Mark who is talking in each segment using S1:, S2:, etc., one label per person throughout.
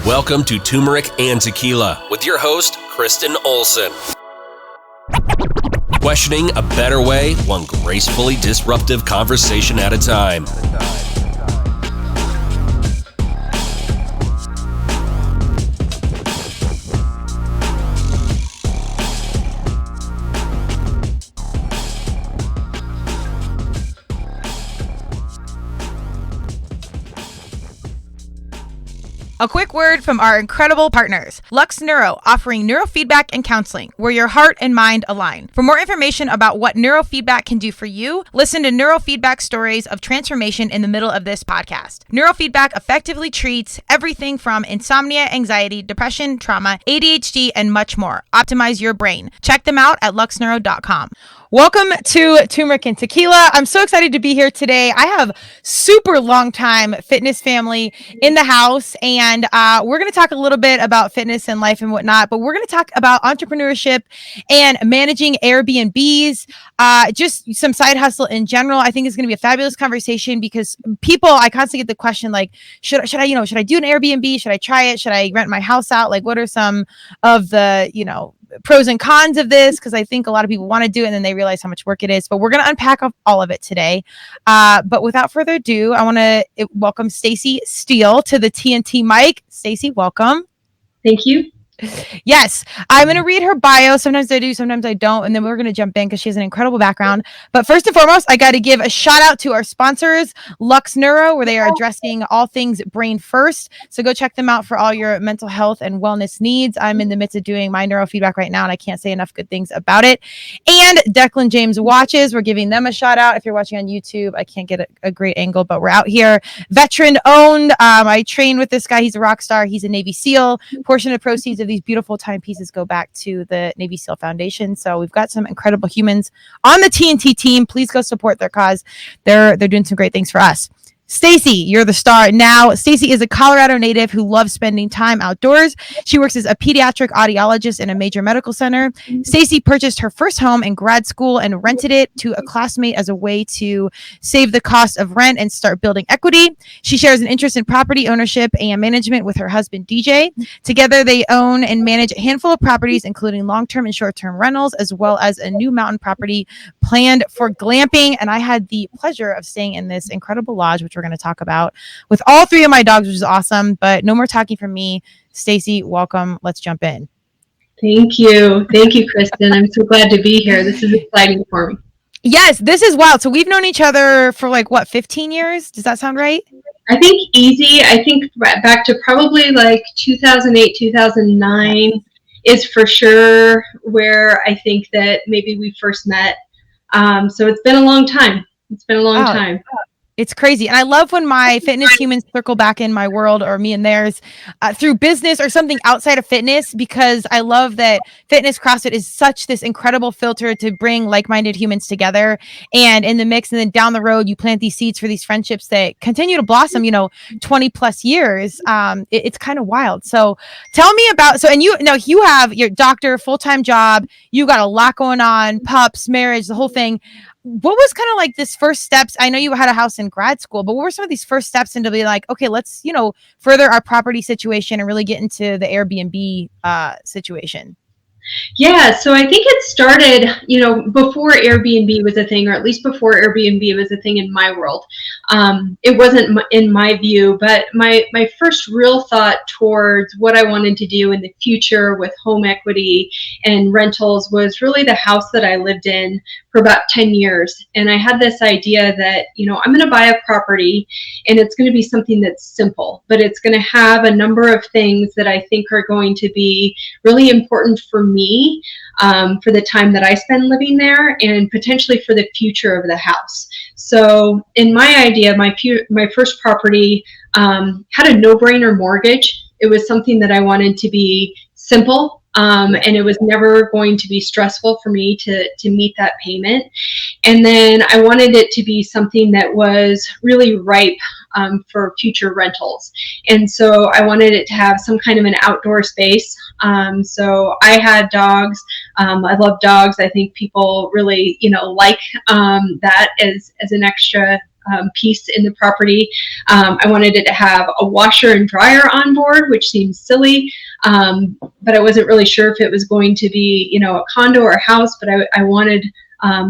S1: Welcome to Turmeric and Tequila with your host, Kristen Olson. Questioning a better way, one gracefully disruptive conversation at a time.
S2: A quick word from our incredible partners, Lux Neuro, offering neurofeedback and counseling, where your heart and mind align. For more information about what neurofeedback can do for you, listen to neurofeedback stories of transformation in the middle of this podcast. Neurofeedback effectively treats everything from insomnia, anxiety, depression, trauma, ADHD, and much more. Optimize your brain. Check them out at luxneuro.com. Welcome to Turmeric and Tequila. I'm so excited to be here today. I have super long time fitness family in the house, and we're going to talk a little bit about fitness and life and whatnot, but we're going to talk about entrepreneurship and managing Airbnbs, just some side hustle in general. I think it's going to be a fabulous conversation because I constantly get the question like, should I do an Airbnb? Should I try it? Should I rent my house out? Like, what are some of the, pros and cons of this? Because I think a lot of people want to do it and then they realize how much work it is, but we're going to unpack all of it today. But without further ado, I want to welcome Stacy Claycomb to the TNT mic. Stacy, welcome.
S3: Thank you.
S2: Yes, I'm going to read her bio. Sometimes I do, sometimes I don't. And then we're going to jump in because she has an incredible background. But first and foremost, I got to give a shout out to our sponsors, Lux Neuro, where they are addressing all things brain first. So go check them out for all your mental health and wellness needs. I'm in the midst of doing my neurofeedback right now, and I can't say enough good things about it. And Declan James Watches, we're giving them a shout out. If you're watching on YouTube, I can't get a great angle, but we're out here. Veteran owned. I train with this guy. He's a rock star. He's a Navy SEAL. Portion of proceeds of these beautiful timepieces go back to the Navy SEAL Foundation. So we've got some incredible humans on the TNT team. Please go support their cause. They're doing some great things for us. Stacy, you're the star now. Stacy is a Colorado native who loves spending time outdoors. She works as a pediatric audiologist in a major medical center. Stacy purchased her first home in grad school and rented it to a classmate as a way to save the cost of rent and start building equity. She shares an interest in property ownership and management with her husband, DJ. Together, they own and manage a handful of properties, including long-term and short-term rentals, as well as a new mountain property planned for glamping. And I had the pleasure of staying in this incredible lodge, which we're going to talk about with all three of my dogs, which is awesome. But no more talking from me. Stacy, welcome. Let's jump in.
S3: Thank you, Kristen. I'm so glad to be here. This is exciting for me.
S2: Yes, this is wild. So we've known each other for 15 years? Does that sound right?
S3: I think back to probably 2008, 2009 is for sure where I think that maybe we first met. So it's been a long time. Time.
S2: It's crazy. And I love when my fitness humans circle back in my world, or me and theirs, through business or something outside of fitness, because I love that fitness CrossFit is such this incredible filter to bring like-minded humans together and in the mix. And then down the road, you plant these seeds for these friendships that continue to blossom, 20 plus years. It's kind of wild. So tell me about, you have your doctor, full-time job, you got a lot going on, pups, marriage, the whole thing. What was kind of this first steps? I know you had a house in grad school, but what were some of these first steps into be okay, let's, further our property situation and really get into the Airbnb situation?
S3: Yeah, so I think it started, before Airbnb was a thing, or at least before Airbnb was a thing in my world. It wasn't in my view, but my first real thought towards what I wanted to do in the future with home equity and rentals was really the house that I lived in for about 10 years. And I had this idea that, I'm going to buy a property and it's going to be something that's simple, but it's going to have a number of things that I think are going to be really important for me, for the time that I spend living there and potentially for the future of the house. So in my idea, my first property had a no-brainer mortgage. It was something that I wanted to be simple. And it was never going to be stressful for me to meet that payment. And then I wanted it to be something that was really ripe for future rentals. And so I wanted it to have some kind of an outdoor space. So I had dogs. I love dogs. I think people really, like that as an extra piece in the property. I wanted it to have a washer and dryer on board, which seems silly, but I wasn't really sure if it was going to be, a condo or a house, but I wanted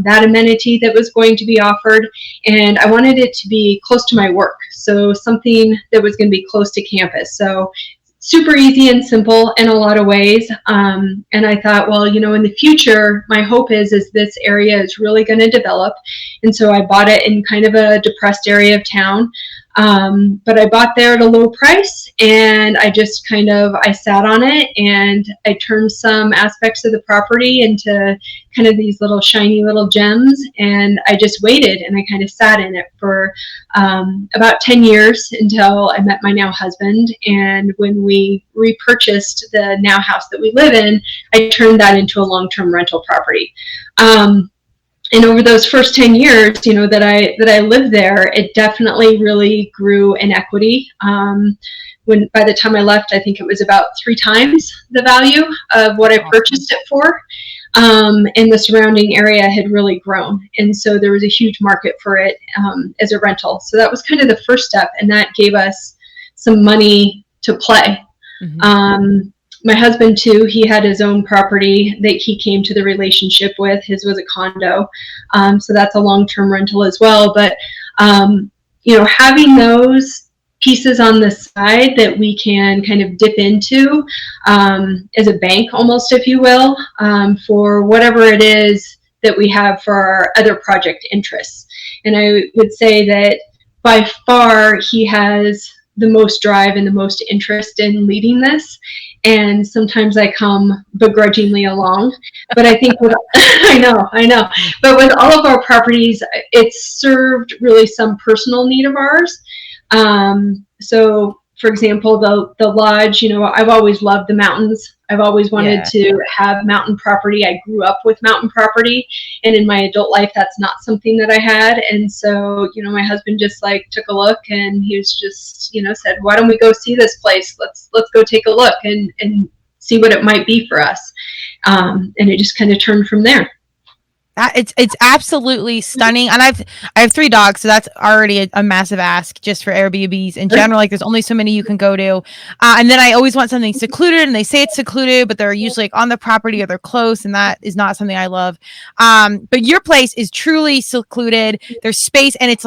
S3: that amenity that was going to be offered, and I wanted it to be close to my work, so something that was going to be close to campus. So super easy and simple in a lot of ways. And I thought, well, in the future, my hope is this area is really going to develop. And so I bought it in kind of a depressed area of town. But I bought there at a low price, and I just I sat on it, and I turned some aspects of the property into kind of these little shiny little gems, and I just waited, and I kind of sat in it for about 10 years until I met my now husband. And when we repurchased the now house that we live in, I turned that into a long-term rental property. And over those first 10 years, that I lived there, it definitely really grew in equity. When by the time I left, I think it was about 3 times the value of what I purchased it for. And the surrounding area had really grown. And so there was a huge market for it as a rental. So that was kind of the first step, and that gave us some money to play. Mm-hmm. My husband, too, he had his own property that he came to the relationship with. His was a condo. So that's a long-term rental as well. But, having those pieces on the side that we can kind of dip into as a bank almost, if you will, for whatever it is that we have for our other project interests. And I would say that by far he has the most drive and the most interest in leading this. And sometimes I come begrudgingly along, but I think I know. But with all of our properties, it's served really some personal need of ours. So, for example, the lodge, I've always loved the mountains. I've always wanted to have mountain property. I grew up with mountain property, and in my adult life, that's not something that I had. And so, my husband just took a look, and he was just, said, "Why don't we go see this place? Let's go take a look and see what it might be for us." And it just kind of turned from there.
S2: It's absolutely stunning, and I have 3 dogs, so that's already a massive ask just for Airbnbs in general. There's only so many you can go to, and then I always want something secluded, and they say it's secluded, but they're usually on the property or they're close, and that is not something I love. But your place is truly secluded. There's space, and it's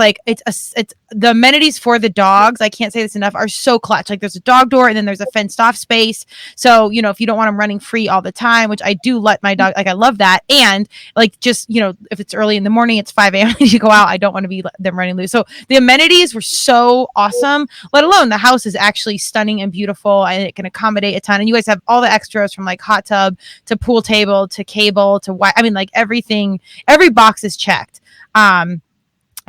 S2: the amenities for the dogs, I can't say this enough, are so clutch. There's a dog door, and then there's a fenced off space. So if you don't want them running free all the time, which I do let my dog, I love that, and just if it's early in the morning, it's 5 a.m. you go out, I don't want to be them running loose. So the amenities were so awesome, let alone the house is actually stunning and beautiful, and it can accommodate a ton. And you guys have all the extras from hot tub to pool table to cable to everything, every box is checked.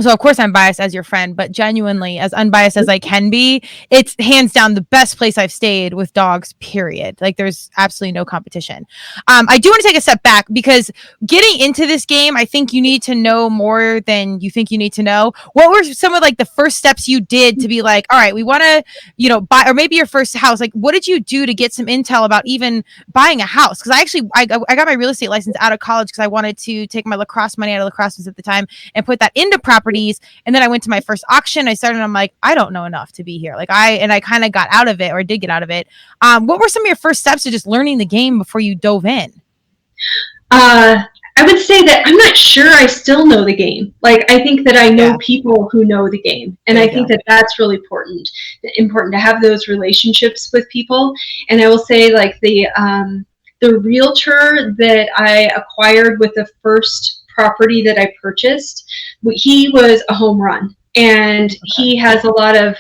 S2: So of course I'm biased as your friend, but genuinely as unbiased as I can be, it's hands down the best place I've stayed with dogs, period. There's absolutely no competition. I do want to take a step back, because getting into this game, I think you need to know more than you think you need to know. What were some of the first steps you did to be all right, we want to, buy, or maybe your first house, what did you do to get some intel about even buying a house? Because I got my real estate license out of college because I wanted to take my lacrosse money out of lacrosse at the time and put that into property. And then I went to my first auction. I started, and I'm I don't know enough to be here. I kind of got out of it, or did get out of it. What were some of your first steps to just learning the game before you dove in?
S3: I would say that I'm not sure I still know the game. I think that I know people who know the game. And I think that that's really important to have those relationships with people. And I will say the realtor that I acquired with the first property that I purchased, he was a home run, and he has a lot of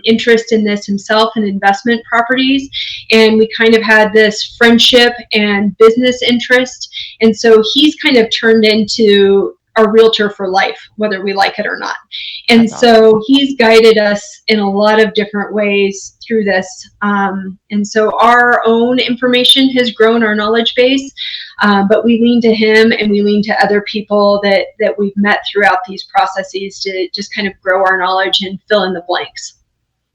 S3: interest in this himself and investment properties, and we kind of had this friendship and business interest, and so he's kind of turned into a realtor for life, whether we like it or not. And That's so awesome. He's guided us in a lot of different ways through this. And so our own information has grown, our knowledge base, but we lean to him, and we lean to other people that we've met throughout these processes to just kind of grow our knowledge and fill in the blanks.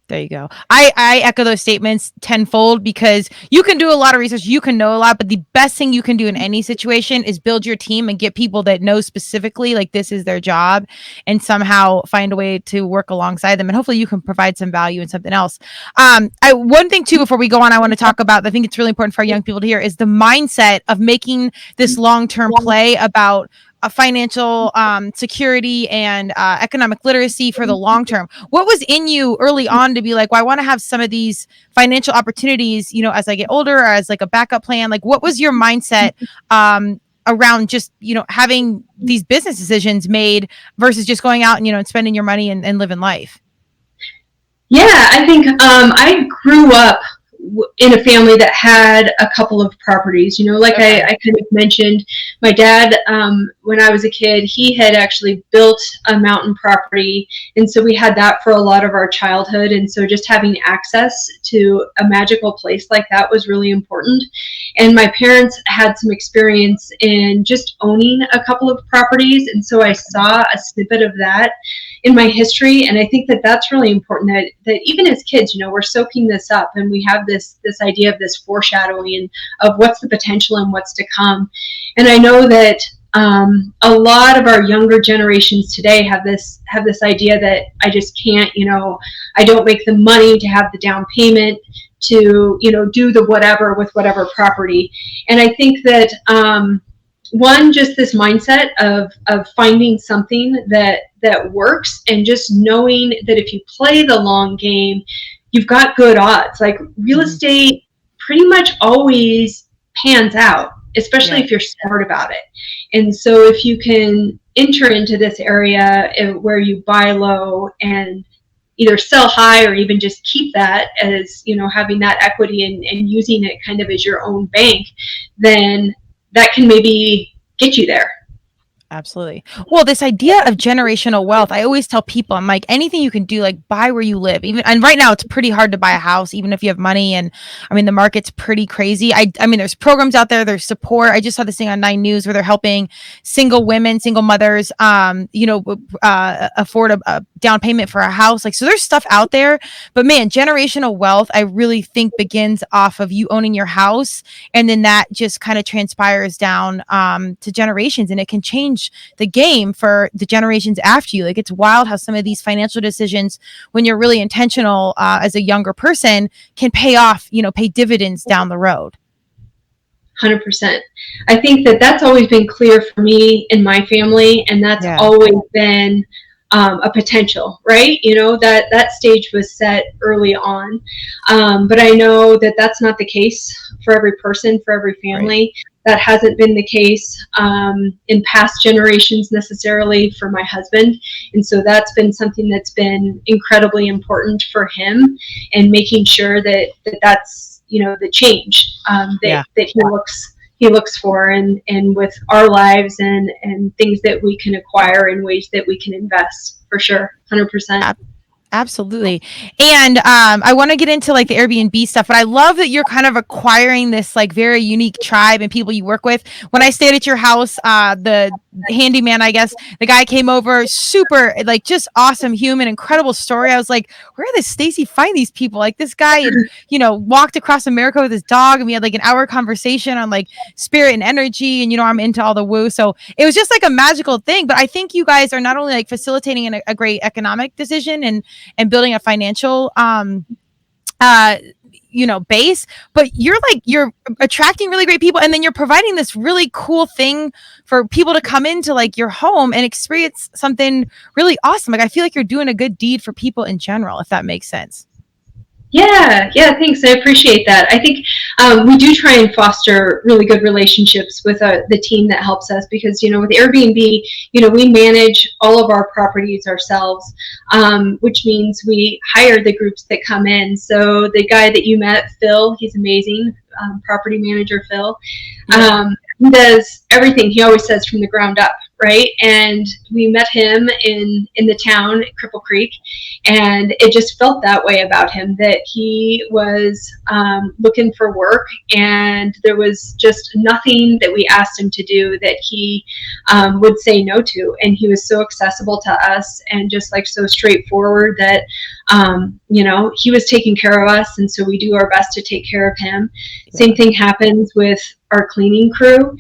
S2: There you go. I echo those statements tenfold, because you can do a lot of research, you can know a lot, but the best thing you can do in any situation is build your team and get people that know specifically like this is their job, and somehow find a way to work alongside them. And hopefully you can provide some value in something else. One thing too, before we go on, I want to talk about, I think it's really important for our young people to hear, is the mindset of making this long-term play about financial security and economic literacy for the long term. What was in you early on to be like, well, I want to have some of these financial opportunities, as I get older, or as like a backup plan? Like, what was your mindset around just, having these business decisions made versus just going out and, and spending your money and living life?
S3: Yeah, I think I grew up in a family that had a couple of properties, like I kind of mentioned, my dad, when I was a kid, he had actually built a mountain property. And so we had that for a lot of our childhood. And so just having access to a magical place like that was really important. And my parents had some experience in just owning a couple of properties. And so I saw a snippet of that in my history. And I think that that's really important, that even as kids, we're soaking this up, and we have this idea of this foreshadowing of what's the potential and what's to come. And I know that a lot of our younger generations today have this idea that I just can't, I don't make the money to have the down payment to, do the whatever with whatever property. And I think that one, just this mindset of finding something that works, and just knowing that if you play the long game, you've got good odds. Like, real estate pretty much always pans out, especially if you're smart about it. And so if you can enter into this area where you buy low and either sell high, or even just keep that as, having that equity and using it kind of as your own bank, then that can maybe get you there.
S2: Absolutely. Well, this idea of generational wealth, I always tell people, I'm like, anything you can do, like, buy where you live. And right now it's pretty hard to buy a house, even if you have money. And I mean, the market's pretty crazy. I mean, there's programs out there, there's support. I just saw this thing on 9 News where they're helping single women, single mothers, afford a down payment for a house. Like, so there's stuff out there, but man, generational wealth, I really think begins off of you owning your house. And then that just kind of transpires down to generations, and it can change the game for the generations after you. Like, it's wild how some of these financial decisions, when you're really intentional as a younger person, can pay off, pay dividends down the road.
S3: 100%. I think that that's always been clear for me in my family, and that's always been a potential, right? That stage was set early on. But I know that that's not the case for every person, for every family. Right. That hasn't been the case in past generations necessarily for my husband. And so that's been something that's been incredibly important for him, and making sure that that's, the change that he looks for, and with our lives and things that we can acquire in ways that we can invest, for sure. 100%.
S2: Absolutely. And I want to get into like the Airbnb stuff, but I love that you're kind of acquiring this like very unique tribe and people you work with. When I stayed at your house, the handyman, I guess, the guy came over, super, like, just awesome human, incredible story. I was like, where does Stacy find these people? Like, this guy had, walked across America with his dog, and we had like an hour conversation on like spirit and energy, and I'm into all the woo. So it was just like a magical thing. But I think you guys are not only like facilitating a great economic decision and building a financial base, but you're attracting really great people, and then you're providing this really cool thing for people to come into like your home and experience something really awesome. Like, I feel like you're doing a good deed for people in general, if that makes sense.
S3: Yeah, thanks. I appreciate that. I think we do try and foster really good relationships with the team that helps us, because, with Airbnb, we manage all of our properties ourselves, which means we hire the groups that come in. So the guy that you met, Phil, he's amazing, property manager Phil. He does everything, he always says, from the ground up, right? And we met him in the town at Cripple Creek, and it just felt that way about him, that he was looking for work, and there was just nothing that we asked him to do that he would say no to. And he was so accessible to us and just like so straightforward that he was taking care of us, and so we do our best to take care of him. Same thing happens with our cleaning crew.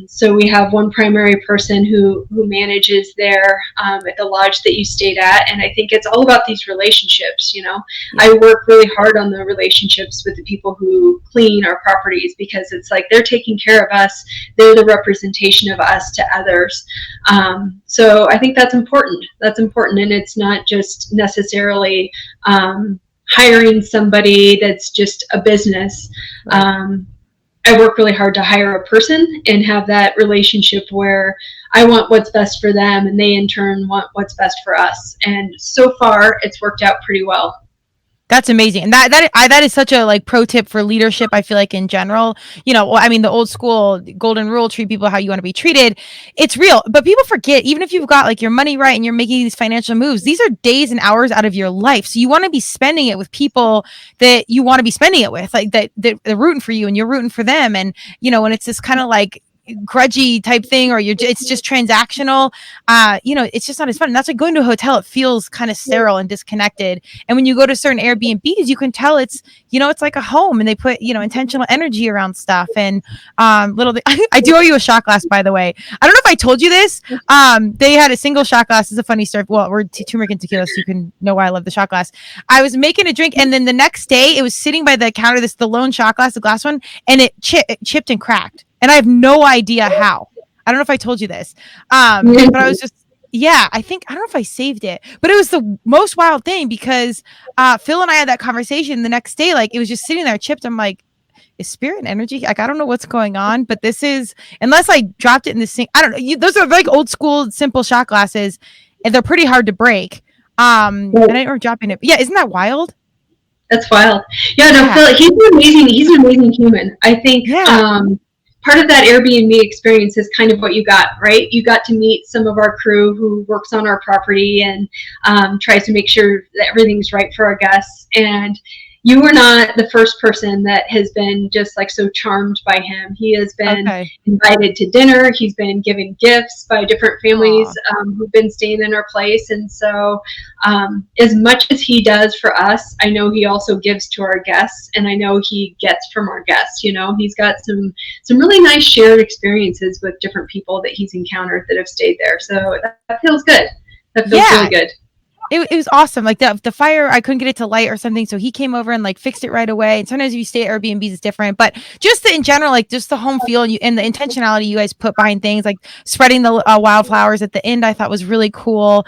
S3: So we have one primary person who manages there at the lodge that you stayed at, and I think it's all about these relationships. I work really hard on the relationships with the people who clean our properties, because it's like they're taking care of us, they're the representation of us to others. So I think that's important, and it's not just necessarily hiring somebody that's just a business. I work really hard to hire a person and have that relationship where I want what's best for them, and they in turn want what's best for us. And so far, it's worked out pretty well.
S2: That's amazing. And that is such a like pro tip for leadership. I feel like in general, the old school golden rule, treat people how you want to be treated. It's real, but people forget, even if you've got like your money right and you're making these financial moves, these are days and hours out of your life. So you want to be spending it with people that you want to be spending it with, like that they're rooting for you and you're rooting for them. And, when it's this kind of like grudgy type thing, or it's just transactional, it's just not as fun. And that's like going to a hotel. It feels kind of sterile and disconnected. And when you go to certain Airbnbs, you can tell it's like a home, and they put intentional energy around stuff. And I do owe you a shot glass, by the way. I don't know if I told you this. They had a single shot glass. It's a funny story. Well, we're turmeric and tequila, so you can know why I love the shot glass. I was making a drink, and then the next day it was sitting by the counter, the lone shot glass, the glass one, and it chipped and cracked. And I have no idea how. I don't know if I told you this. But I was just, I don't know if I saved it, but it was the most wild thing, because Phil and I had that conversation the next day. Like, it was just sitting there chipped. I'm like, is spirit and energy? Like, I don't know what's going on, but this is, unless I dropped it in the sink. I don't know. Those are like old school, simple shot glasses, and they're pretty hard to break. And I didn't remember dropping it. But yeah, isn't that wild?
S3: That's wild. Yeah, no, Phil, he's amazing. He's an amazing human. I think, part of that Airbnb experience is kind of what you got, right? You got to meet some of our crew who works on our property and tries to make sure that everything's right for our guests. And you were not the first person that has been just like so charmed by him. He has been invited to dinner. He's been given gifts by different families who've been staying in our place. And so as much as he does for us, I know he also gives to our guests, and I know he gets from our guests. He's got some really nice shared experiences with different people that he's encountered that have stayed there. So that feels good. That feels really good.
S2: It was awesome. Like the fire, I couldn't get it to light or something, so he came over and like fixed it right away. And sometimes if you stay at Airbnbs, it's different, but just in general, like just the home feel and the intentionality you guys put behind things, like spreading the wildflowers at the end, I thought was really cool.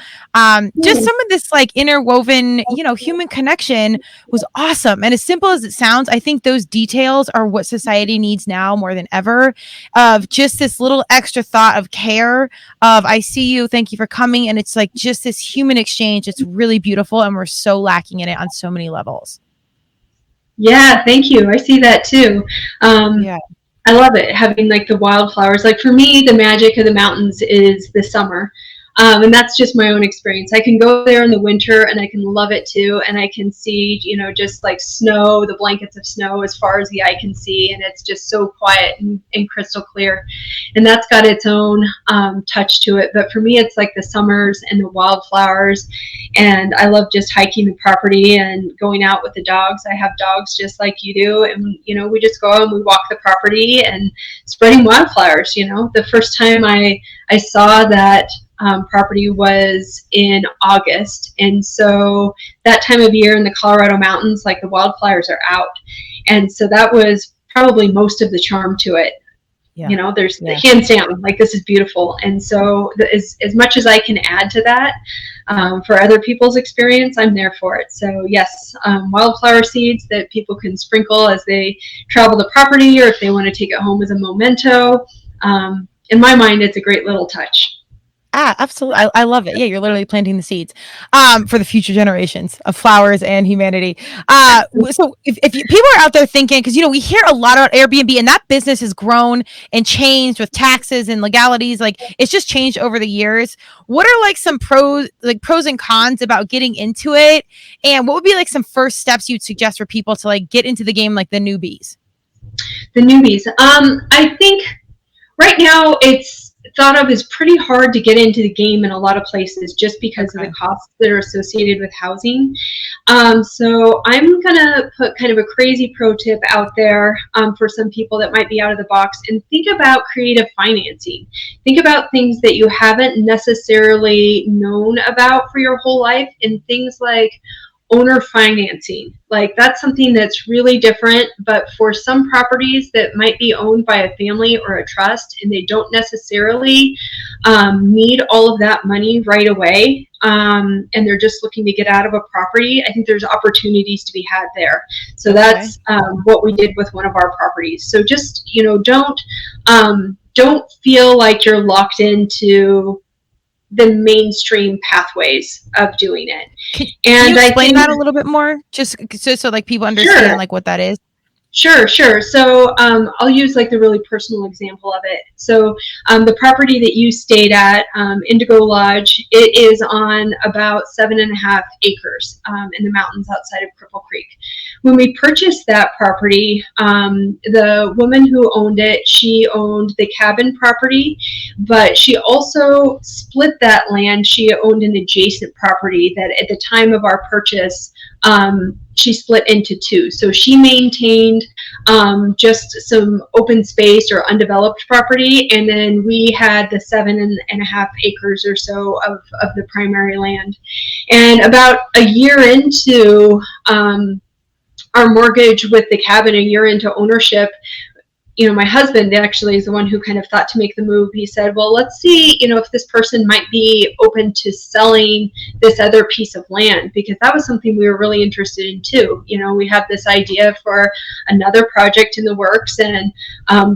S2: Just some of this like interwoven, human connection was awesome. And as simple as it sounds, I think those details are what society needs now more than ever. Of just this little extra thought of care, of I see you, thank you for coming, and it's like just this human exchange. It's really beautiful, and we're so lacking in it on so many levels.
S3: Yeah, thank you. I see that too. I love it, having like the wildflowers. Like for me, the magic of the mountains is the summer. And that's just my own experience. I can go there in the winter and I can love it too. And I can see, just like snow, the blankets of snow as far as the eye can see. And it's just so quiet and crystal clear. And that's got its own touch to it. But for me, it's like the summers and the wildflowers. And I love just hiking the property and going out with the dogs. I have dogs just like you do. And, we just go and we walk the property and spreading wildflowers. The first time I saw that property was in August, and so that time of year in the Colorado mountains, like the wildflowers are out, and so that was probably most of the charm to it. There's the hands down, like this is beautiful. And so as much as I can add to that for other people's experience, I'm there for it. So yes, wildflower seeds that people can sprinkle as they travel the property, or if they want to take it home as a memento. In my mind, it's a great little touch.
S2: Absolutely. I love it. Yeah, you're literally planting the seeds for the future generations of flowers and humanity. So if people are out there thinking, because, we hear a lot about Airbnb, and that business has grown and changed with taxes and legalities. Like, it's just changed over the years. What are like some pros and cons about getting into it? And what would be like some first steps you'd suggest for people to like get into the game, like the newbies?
S3: The newbies. I think right now it's thought of as pretty hard to get into the game in a lot of places just because of the costs that are associated with housing. So I'm gonna put kind of a crazy pro tip out there for some people that might be out of the box, and think about creative financing. Think about things that you haven't necessarily known about for your whole life, and things like owner financing. Like, that's something that's really different, but for some properties that might be owned by a family or a trust, and they don't necessarily need all of that money right away, and they're just looking to get out of a property, I think there's opportunities to be had there. So that's what we did with one of our properties. So just, don't feel like you're locked into the mainstream pathways of doing it.
S2: Can you explain that a little bit more, just so like people understand like what that is?
S3: Sure. So I'll use like the really personal example of it. So the property that you stayed at, Indigo Lodge, it is on about 7.5 acres in the mountains outside of Cripple Creek. When we purchased that property, the woman who owned it, she owned the cabin property, but she also split that land. She owned an adjacent property that at the time of our purchase, she split into two. So she maintained just some open space or undeveloped property, and then we had the 7.5 acres or so of the primary land. And about a year into our mortgage with the cabin, a year into ownership, my husband actually is the one who kind of thought to make the move. He said, well, let's see, if this person might be open to selling this other piece of land, because that was something we were really interested in too. We have this idea for another project in the works, and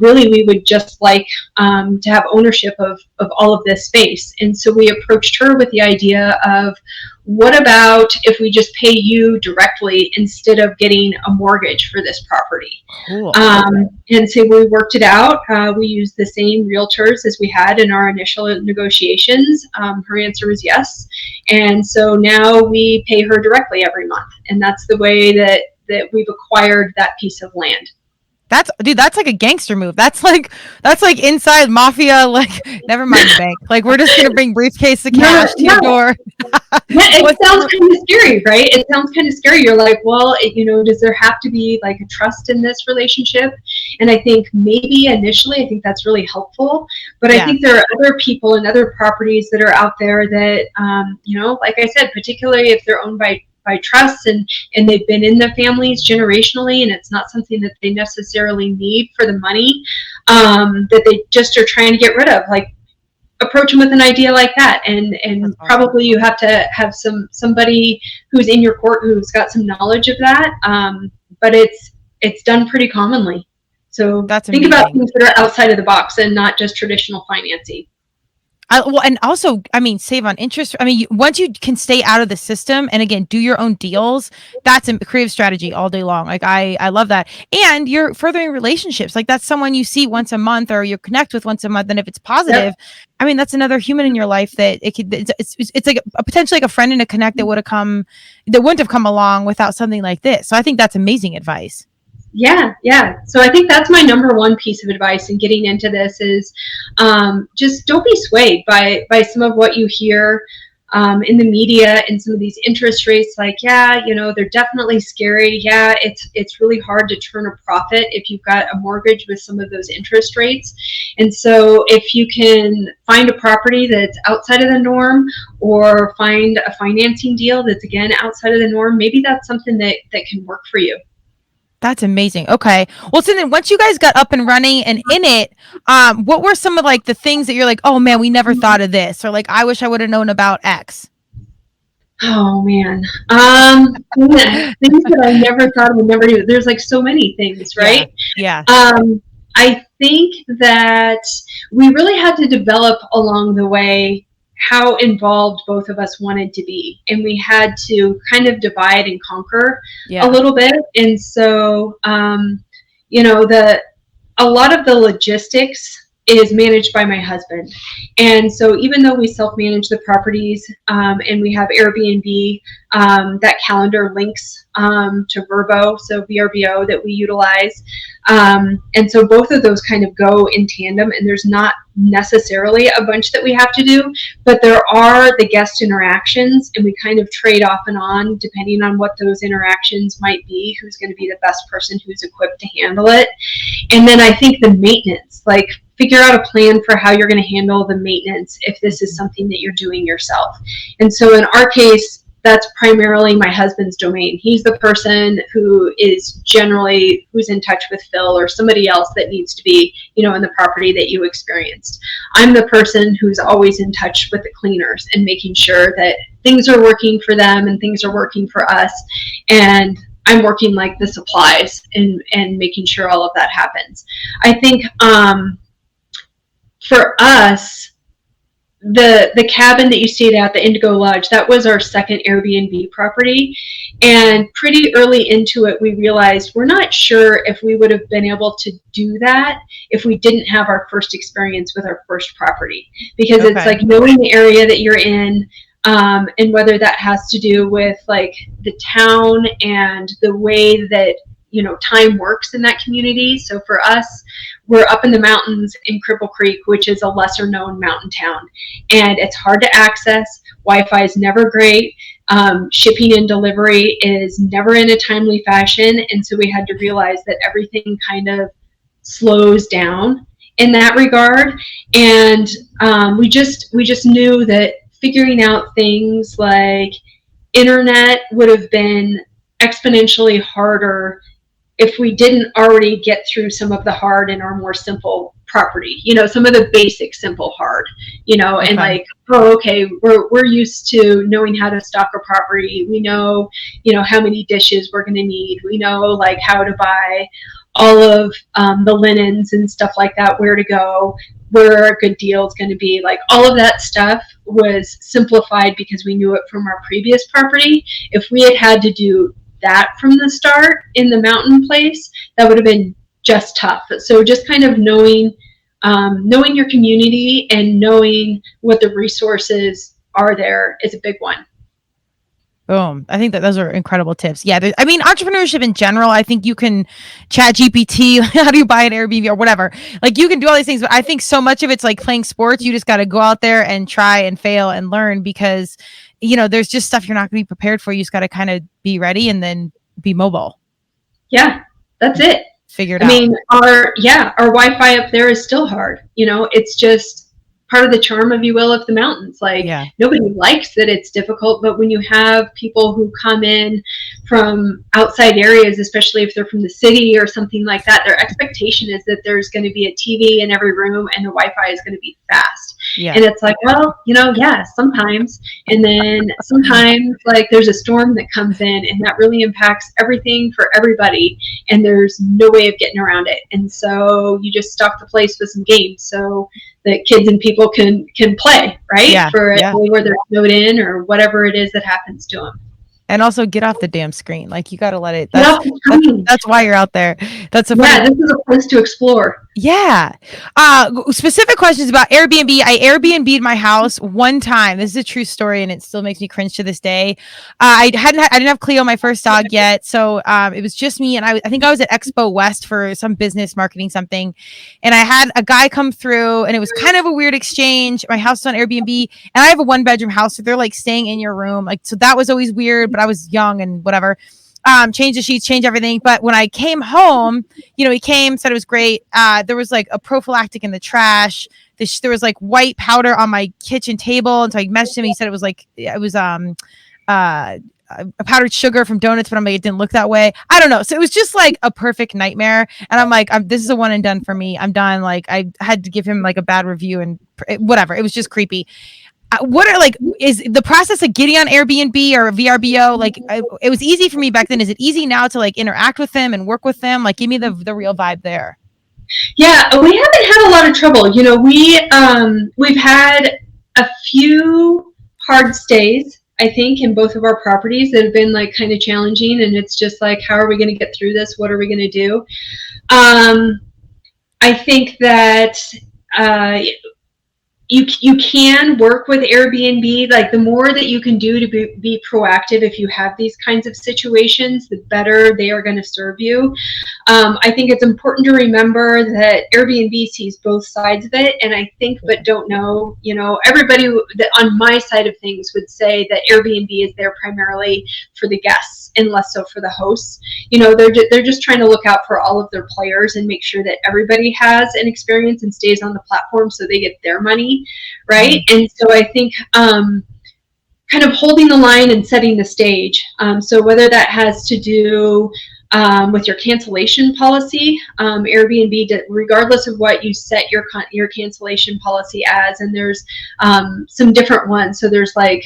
S3: really we would just like to have ownership of all of this space. And so we approached her with the idea of, what about if we just pay you directly instead of getting a mortgage for this property?
S2: Cool.
S3: And so we worked it out. We used the same realtors as we had in our initial negotiations. Her answer was yes. And so now we pay her directly every month. And that's the way that we've acquired that piece of land.
S2: That's like a gangster move. That's like inside mafia. Like, never mind the bank. Like, we're just gonna bring briefcase of cash to your door.
S3: It sounds kind of scary, right? It sounds kind of scary. You're like, well, does there have to be like a trust in this relationship? And I think maybe initially, I think that's really helpful. But I think there are other people and other properties that are out there that, like I said, particularly if they're owned by trusts and they've been in the families generationally, and it's not something that they necessarily need for the money, that they just are trying to get rid of. Like, approach them with an idea like that, and probably you have to have somebody who's in your court who's got some knowledge of that, but it's done pretty commonly. So think about things that are outside of the box and not just traditional financing.
S2: And also, save on interest. Once you can stay out of the system and again, do your own deals, that's a creative strategy all day long. Like, I love that. And you're furthering relationships. Like, that's someone you see once a month or you connect with once a month. And if it's positive, that's another human in your life that it's like potentially like a friend and a connect that wouldn't have come along without something like this. So I think that's amazing advice.
S3: Yeah. So I think that's my number one piece of advice in getting into this is just don't be swayed by some of what you hear in the media and some of these interest rates. Like, they're definitely scary. Yeah, it's really hard to turn a profit if you've got a mortgage with some of those interest rates. And so if you can find a property that's outside of the norm, or find a financing deal that's again outside of the norm, maybe that's something that can work for you.
S2: That's amazing. Okay. Well, so then once you guys got up and running and in it, what were some of like the things that you're like, oh man, we never thought of this, or like, I wish I would have known about X?
S3: Oh man. Things that I never thought I would never do. There's like so many things, right?
S2: Yeah.
S3: I think that we really had to develop along the way how involved both of us wanted to be. And we had to kind of divide and conquer a little bit. And so, you know, a lot of the logistics is managed by my husband. And so even though we self-manage the properties, and we have Airbnb, that calendar links to Verbo, so VRBO that we utilize. And so both of those kind of go in tandem, and there's not necessarily a bunch that we have to do, but there are the guest interactions, and we kind of trade off and on depending on what those interactions might be, who's going to be the best person who's equipped to handle it. And then I think the maintenance, like figure out a plan for how you're going to handle the maintenance if this is something that you're doing yourself. And so in our case, that's primarily my husband's domain. He's the person who is generally who's in touch with Phil or somebody else that needs to be, you know, in the property that you experienced. I'm the person who's always in touch with the cleaners and making sure that things are working for them and things are working for us. And I'm working like the supplies and making sure all of that happens. I think for us, the cabin that you stayed at, the Indigo Lodge, that was our second Airbnb property. And pretty early into it, we realized we're not sure if we would have been able to do that if we didn't have our first experience with our first property. Because it's like knowing the area that you're in, and whether that has to do with like the town and the way that, you know, time works in that community. So for us, we're up in the mountains in Cripple Creek, which is a lesser known mountain town, and it's hard to access. Wi-Fi is never great. Shipping and delivery is never in a timely fashion. And so we had to realize that everything kind of slows down in that regard. And we just knew that figuring out things like internet would have been exponentially harder if we didn't already get through some of the hard in our more simple property, you know, some of the basic simple hard, you know, and like, oh, okay, we're used to knowing how to stock a property. We know, you know, how many dishes we're going to need. We know like how to buy all of the linens and stuff like that, where to go, where a good deal is going to be. Like all of that stuff was simplified because we knew it from our previous property. If we had had to do that from the start in the mountain place, that would have been just tough. So just kind of knowing your community and knowing what the resources are there is a big one.
S2: Boom. I think that those are incredible tips. Yeah. I mean, entrepreneurship in general, I think you can chat GPT, how do you buy an Airbnb or whatever? Like you can do all these things, but I think so much of it's like playing sports. You just got to go out there and try and fail and learn because, you know, there's just stuff you're not going to be prepared for. You just got to kind of be ready and then be mobile. Yeah, that's it. Figure it out. I mean, our Wi-Fi up there is still hard. You know, it's just part of the charm, if you will, of the mountains. Like nobody likes that it's difficult, but when you have people who come in from outside areas, especially if they're from the city or something like that, their expectation is that there's going to be a TV in every room and the Wi-Fi is going to be fast. Yeah. And it's like, well, you know, yeah, sometimes. And then sometimes like there's a storm that comes in and that really impacts everything for everybody. And there's no way of getting around it. And so you just stock the place with some games so that kids and people can play, right? Yeah. For a day where they're snowed in or whatever it is that happens to them. And also get off the damn screen. Like you got to let it. That's why you're out there. This is a place to explore. Yeah. Specific questions about Airbnb. I Airbnb'd my house one time. This is a true story, and it still makes me cringe to this day. I didn't have Cleo, my first dog, yet, so it was just me. And I think I was at Expo West for some business marketing something, and I had a guy come through, and it was kind of a weird exchange. My house is on Airbnb, and I have a 1-bedroom house, so they're like staying in your room, like so that was always weird. But I was young and whatever. Change the sheets, change everything. But when I came home, you know, he came, said it was great. There was like a prophylactic in the trash. There was like white powder on my kitchen table. And so I messaged him. He said it was a powdered sugar from donuts, but I'm like, it didn't look that way. I don't know. So it was just like a perfect nightmare. And I'm like, this is a one and done for me. I'm done. Like I had to give him like a bad review and whatever. It was just creepy. What are is the process of getting on Airbnb or VRBO? Like, it was easy for me back then. Is it easy now to like interact with them and work with them? Like, give me the real vibe there. Yeah, we haven't had a lot of trouble. You know, we've had
S3: a few hard stays, I think, in both of our properties that have been like kind of challenging, and it's just like, how are we going to get through this? What are we going to do? I think that you can work with Airbnb. Like, the more that you can do to be proactive if you have these kinds of situations, the better they are going to serve you. I think it's important to remember that Airbnb sees both sides of it, and I think, but don't know, everybody that on my side of things would say that Airbnb is there primarily for the guests and less so for the hosts. They're just trying to look out for all of their players and make sure that everybody has an experience and stays on the platform so they get their money, right? And so I think kind of holding the line and setting the stage. So whether that has to do with your cancellation policy, Airbnb, regardless of what you set your cancellation policy as, and there's some different ones. So there's like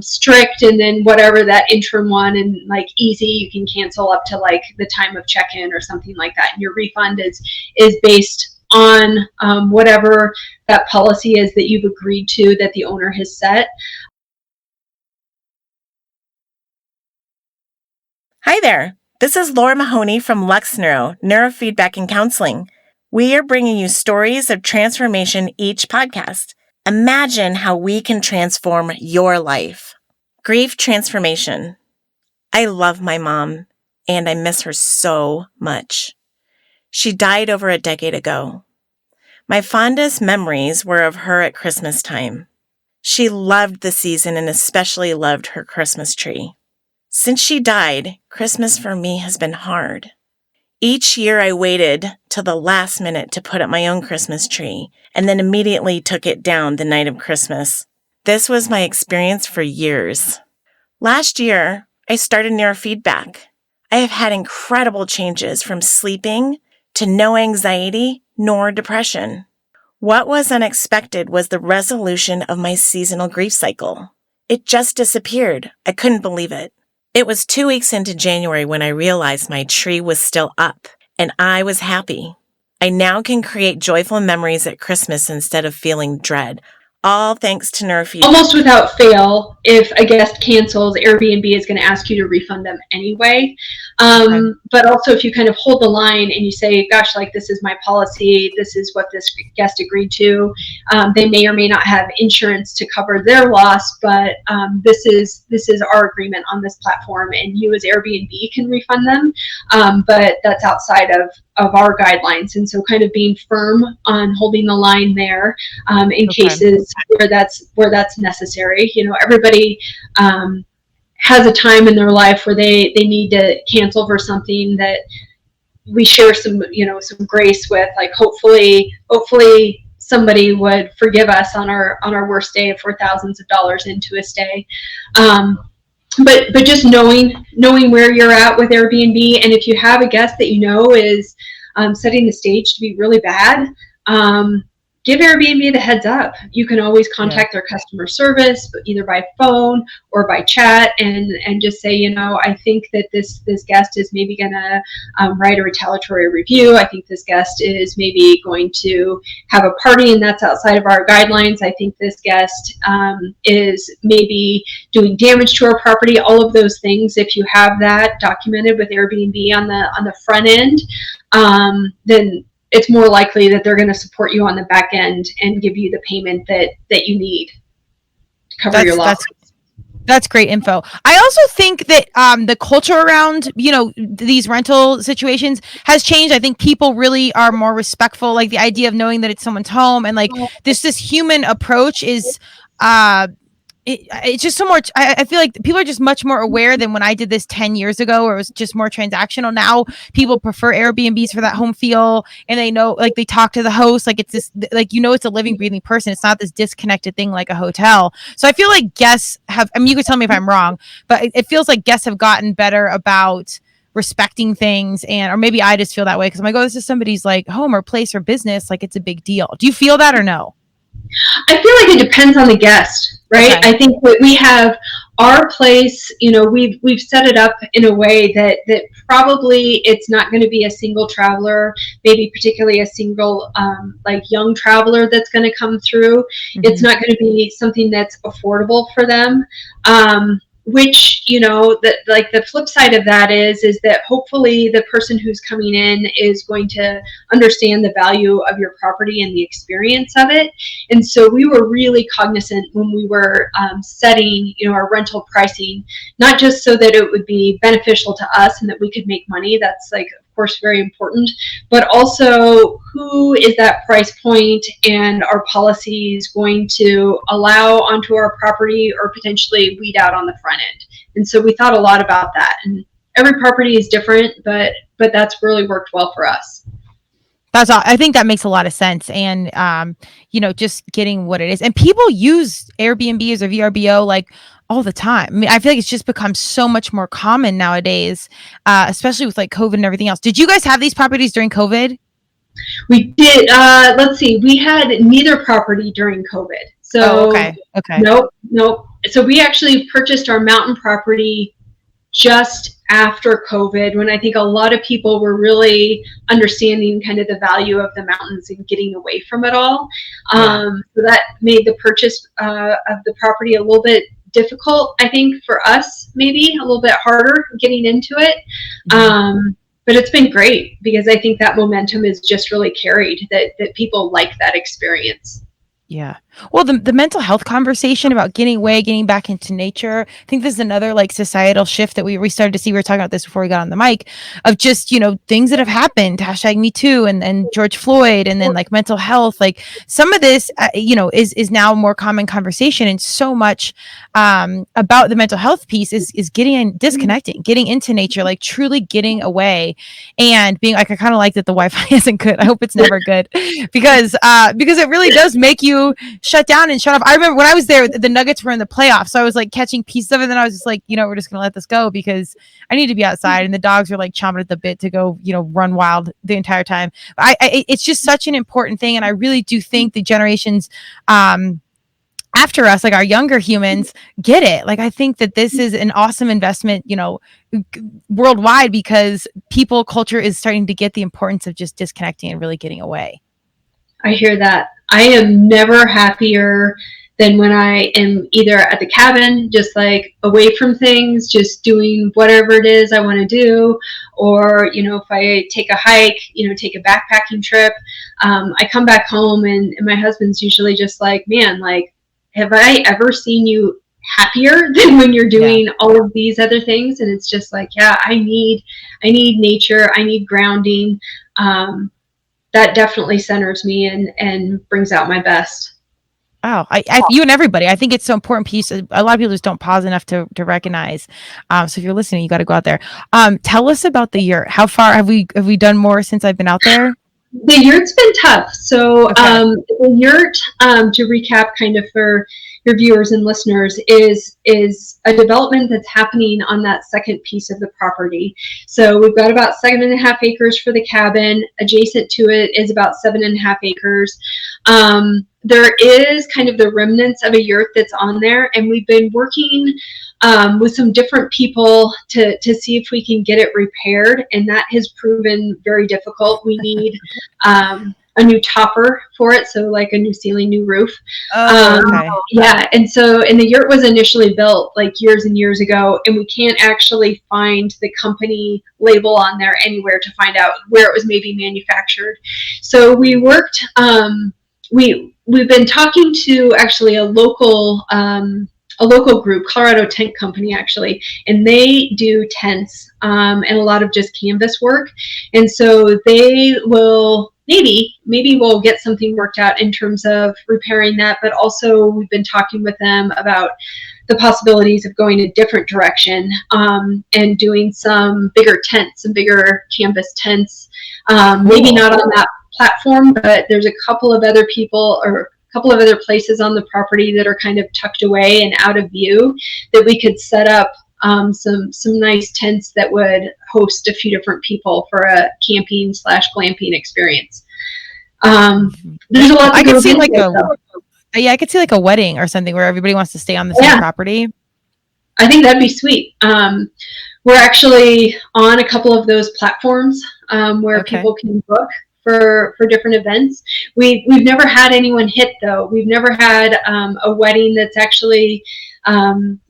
S3: strict, and then whatever that interim one, and like easy, you can cancel up to like the time of check-in or something like that, and your refund is based on whatever that policy is that you've agreed to, that the owner has set.
S4: Hi there. This is Laura Mahoney from Lux Neuro, Neurofeedback and Counseling. We are bringing you stories of transformation each podcast. Imagine how we can transform your life. Grief transformation. I love my mom, and I miss her so much. She died over a decade ago. My fondest memories were of her at Christmas time. She loved the season and especially loved her Christmas tree. Since she died, Christmas for me has been hard. Each year I waited till the last minute to put up my own Christmas tree and then immediately took it down the night of Christmas. This was my experience for years. Last year, I started neurofeedback. I have had incredible changes from sleeping to no anxiety nor depression. What was unexpected was the resolution of my seasonal grief cycle. It just disappeared. I couldn't believe it. It was 2 weeks into January when I realized my tree was still up, and I was happy. I now can create joyful memories at Christmas instead of feeling dread. All thanks to neurofeedback.
S3: Almost without fail, if a guest cancels, Airbnb is going to ask you to refund them anyway. But also, if you kind of hold the line and you say, gosh, like, this is my policy, this is what this guest agreed to, they may or may not have insurance to cover their loss, but this is our agreement on this platform, and you as Airbnb can refund them, but that's outside of our guidelines. And so kind of being firm on holding the line there in cases where that's necessary. Everybody has a time in their life where they need to cancel for something that we share some grace with. Like, hopefully somebody would forgive us on our worst day if we're thousands of dollars into a stay. But just knowing where you're at with Airbnb, and if you have a guest that is setting the stage to be really bad, give Airbnb the heads up. You can always contact their customer service, but either by phone or by chat, and just say, I think that this guest is maybe going to write a retaliatory review. I think this guest is maybe going to have a party, and that's outside of our guidelines. I think this guest is maybe doing damage to our property. All of those things, if you have that documented with Airbnb on the front end, then it's more likely that they're going to support you on the back end and give you the payment that you need to cover your loss.
S2: That's great info. I also think that the culture around, these rental situations has changed. I think people really are more respectful. Like, the idea of knowing that it's someone's home, and like this human approach is, it's just so much. I feel like people are just much more aware than when I did this 10 years ago, where it was just more transactional. Now people prefer Airbnbs for that home feel, and they know, like, they talk to the host, like it's this, like, it's a living, breathing person. It's not this disconnected thing like a hotel. So I feel like guests have, you could tell me if I'm wrong, but it feels like guests have gotten better about respecting things, or maybe I just feel that way because I'm like, oh, this is somebody's like home or place or business, like it's a big deal. Do you feel that or no?
S3: I feel like it depends on the guest, right? Okay. I think that we have our place, we've set it up in a way that probably it's not going to be a single traveler, maybe particularly a single like young traveler that's going to come through. It's not going to be something that's affordable for them. Which, you know, that like the flip side of that is that hopefully the person who's coming in is going to understand the value of your property and the experience of it. And so we were really cognizant when we were setting, you know, our rental pricing, not just so that it would be beneficial to us and that we could make money. That's like, of course, very important, but also who is that price point and our policies going to allow onto our property or potentially weed out on the front end. And so we thought a lot about that, and every property is different, but that's really worked well for us.
S2: I think that makes a lot of sense. And, you know, just getting what it is, and people use Airbnb as a VRBO, like all the time. I mean, I feel like it's just become so much more common nowadays, especially with like COVID and everything else. Did you guys have these properties during COVID?
S3: We did. Let's see. We had neither property during COVID. So
S2: okay.
S3: Nope. So we actually purchased our mountain property just after COVID, when I think a lot of people were really understanding kind of the value of the mountains and getting away from it all. So that made the purchase of the property a little bit difficult, I think, for us, maybe a little bit harder getting into it. But it's been great because I think that momentum is just really carried, that people like that experience.
S2: Yeah. Well, the mental health conversation about getting away, getting back into nature, I think this is another like societal shift that we started to see. We were talking about this before we got on the mic, of just, you know, things that have happened, #MeToo and George Floyd, and then like mental health, like some of this, you know, is now a more common conversation. And so much about the mental health piece is disconnecting, getting into nature, like truly getting away and being like, I kind of like that the Wi-Fi isn't good. I hope it's never good because it really does make you shut down and shut off. I remember when I was there, the Nuggets were in the playoffs, so I was like catching pieces of it, and then I was just like, you know, we're just gonna let this go because I need to be outside, and the dogs were like chomping at the bit to go, you know, run wild the entire time. It's just such an important thing, and I really do think the generations after us, like our younger humans, get it. Like I think that this is an awesome investment, you know, worldwide, because culture is starting to get the importance of just disconnecting and really getting away.
S3: I hear that. I am never happier than when I am either at the cabin, just like away from things, just doing whatever it is I want to do, or, you know, if I take a hike, you know, take a backpacking trip, I come back home and my husband's usually just like, man, like, have I ever seen you happier than when you're doing all of these other things? And it's just like, yeah, I need nature. I need grounding. That definitely centers me and brings out my best.
S2: Oh, you and everybody. I think it's so important piece. A lot of people just don't pause enough to recognize. So if you're listening, you got to go out there. Tell us about the yurt. How far have we done more since I've been out there?
S3: The yurt's been tough. So the yurt, to recap kind of for your viewers and listeners, is a development that's happening on that second piece of the property. So we've got about 7.5 acres for the cabin. Adjacent to it is about 7.5 acres. There is kind of the remnants of a yurt that's on there, and we've been working with some different people to see if we can get it repaired, and that has proven very difficult. We need a new topper for it, so like a new ceiling, new roof. Yeah, and the yurt was initially built like years and years ago, and we can't actually find the company label on there anywhere to find out where it was maybe manufactured. So we worked, we've been talking to actually a local group, Colorado Tent Company, actually, and they do tents and a lot of just canvas work. And so they will maybe we'll get something worked out in terms of repairing that. But also we've been talking with them about the possibilities of going a different direction and doing some bigger tents, some bigger canvas tents. Maybe not on that platform, but there's a couple of other people or a couple of other places on the property that are kind of tucked away and out of view that we could set up some nice tents that would host a few different people for a camping / glamping experience. There's a lot. I could see like
S2: I could see like a wedding or something where everybody wants to stay on the same property.
S3: I think that'd be sweet. we're actually on a couple of those platforms where
S2: Okay.
S3: people can book for different events. We've never had anyone hit though. We've never had a wedding that's actually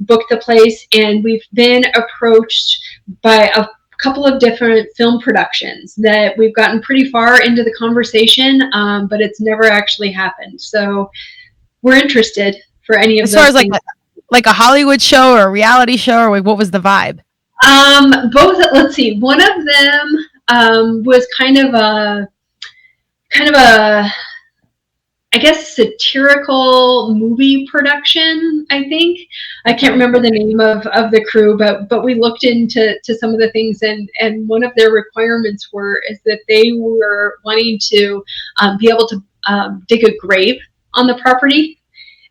S3: booked the place, and we've been approached by a couple of different film productions that we've gotten pretty far into the conversation, but it's never actually happened. So we're interested for any of
S2: As
S3: those
S2: far as
S3: things.
S2: like a Hollywood show or a reality show, or what was the vibe?
S3: Both. Let's see. One of them was kind of a, I guess, satirical movie production. I think I can't remember the name of the crew, but we looked into some of the things, and one of their requirements is that they were wanting to be able to dig a grave on the property.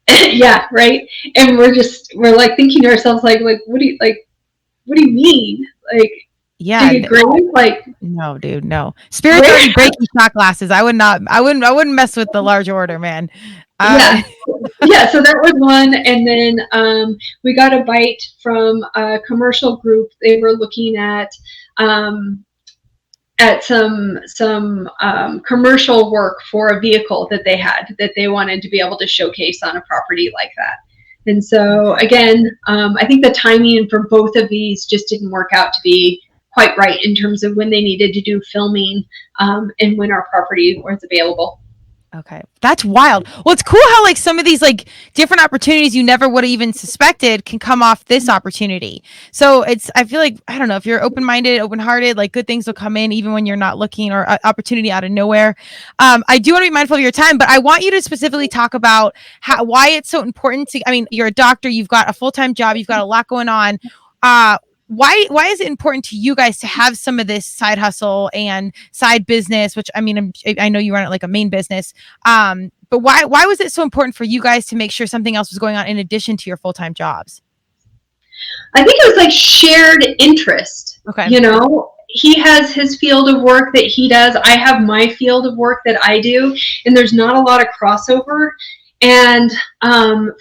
S3: Yeah, right. And we're like thinking to ourselves, like what do you mean? Like,
S2: Yeah.
S3: dig a grave? Like,
S2: No, dude, no. Spirits already breaking shot glasses. I wouldn't mess with the large order, man.
S3: yeah. So that was one. And then we got a bite from a commercial group. They were looking at some commercial work for a vehicle that they had that they wanted to be able to showcase on a property like that. And so again, I think the timing for both of these just didn't work out to be quite right in terms of when they needed to do filming and when our property was available.
S2: Okay. That's wild. Well, it's cool how like some of these like different opportunities you never would have even suspected can come off this opportunity. So I feel like, I don't know, if you're open-minded, open-hearted, like good things will come in even when you're not looking, or opportunity out of nowhere. I do want to be mindful of your time, but I want you to specifically talk about why it's so important I mean, you're a doctor, you've got a full-time job, you've got a lot going on. Why is it important to you guys to have some of this side hustle and side business, which I mean, I know you run it like a main business, but why was it so important for you guys to make sure something else was going on in addition to your full-time jobs?
S3: I think it was like shared interest.
S2: Okay.
S3: You know, he has his field of work that he does. I have my field of work that I do, and there's not a lot of crossover. And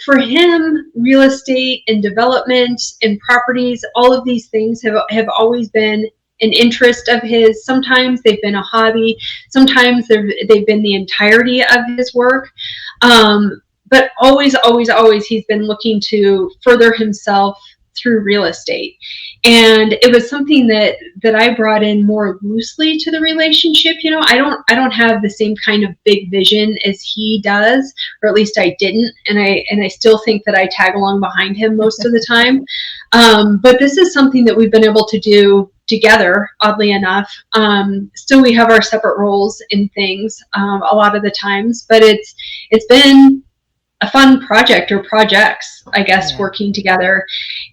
S3: for him, real estate and development and properties, all of these things have always been an interest of his. Sometimes they've been a hobby. Sometimes they've been the entirety of his work. But always, he's been looking to further himself through real estate. And it was something that I brought in more loosely to the relationship. You know, I don't have the same kind of big vision as he does, or at least I didn't. And I still think that I tag along behind him most of the time. But this is something that we've been able to do together, oddly enough. Still, we have our separate roles in things a lot of the times, but it's been a fun project, or projects, I guess, yeah, working together.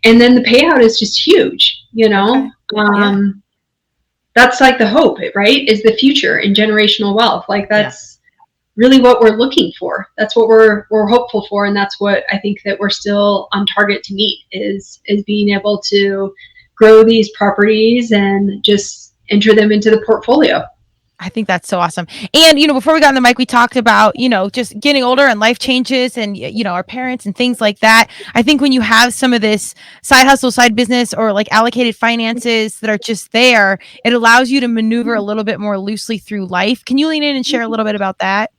S3: And then the payout is just huge, you know. Okay. That's like the hope, right? Is the future and generational wealth. Like that's really what we're looking for. That's what we're hopeful for, and that's what I think that we're still on target to meet is being able to grow these properties and just enter them into the portfolio.
S2: I think that's so awesome. And, you know, before we got on the mic, we talked about, you know, just getting older and life changes and, you know, our parents and things like that. I think when you have some of this side hustle, side business, or like allocated finances that are just there, it allows you to maneuver a little bit more loosely through life. Can you lean in and share a little bit about that?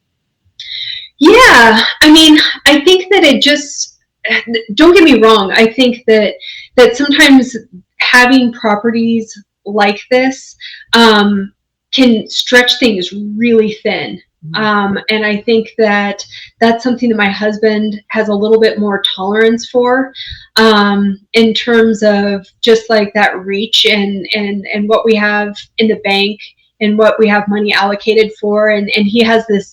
S3: Yeah. I mean, I think that it just, don't get me wrong. I think that sometimes having properties like this, can stretch things really thin. And I think that that's something that my husband has a little bit more tolerance for, in terms of just like that reach and what we have in the bank and what we have money allocated for. And he has the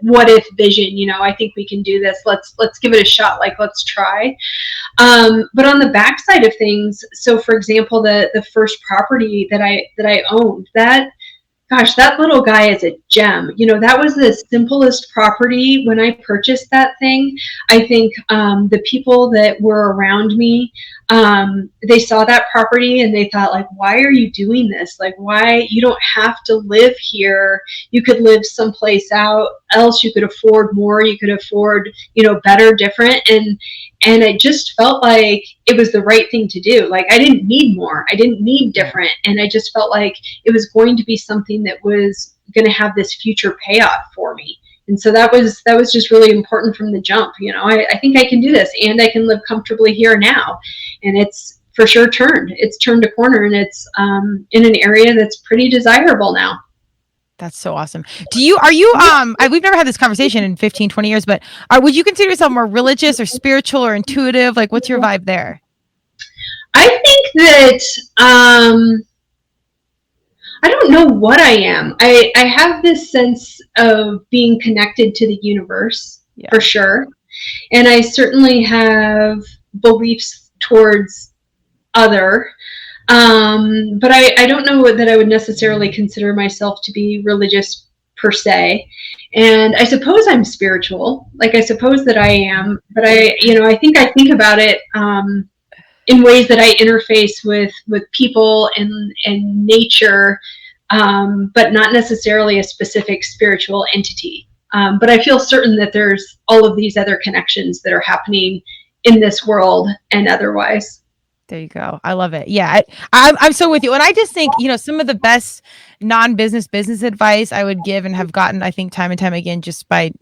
S3: what if vision, you know, I think we can do this. Let's give it a shot. Like, let's try. But on the backside of things, so for example, the first property that I owned, that little guy is a gem. You know, that was the simplest property when I purchased that thing. I think the people that were around me they saw that property and they thought, like, why are you doing this? Like, why? You don't have to live here. You could live someplace else. You could afford more. You could afford, better, different. And it just felt like it was the right thing to do. Like, I didn't need more. I didn't need different. And I just felt like it was going to be something that was going to have this future payoff for me. And so that was just really important from the jump. I think I can do this, and I can live comfortably here now. And it's for sure it's turned a corner, and it's in an area that's pretty desirable now.
S2: That's so awesome. We've never had this conversation in 15, 20 years, but would you consider yourself more religious or spiritual or intuitive? Like, what's your vibe there?
S3: I think that, I don't know what I am. I have this sense of being connected to the universe, for sure. And I certainly have beliefs towards other. But I don't know that I would necessarily consider myself to be religious per se. And I suppose I'm spiritual. Like, I suppose that I am. But I think about it in ways that I interface with people and nature, but not necessarily a specific spiritual entity. But I feel certain that there's all of these other connections that are happening in this world and otherwise.
S2: There you go. I love it. Yeah, I'm so with you. And I just think, some of the best non-business business advice I would give and have gotten, I think, time and time again, just by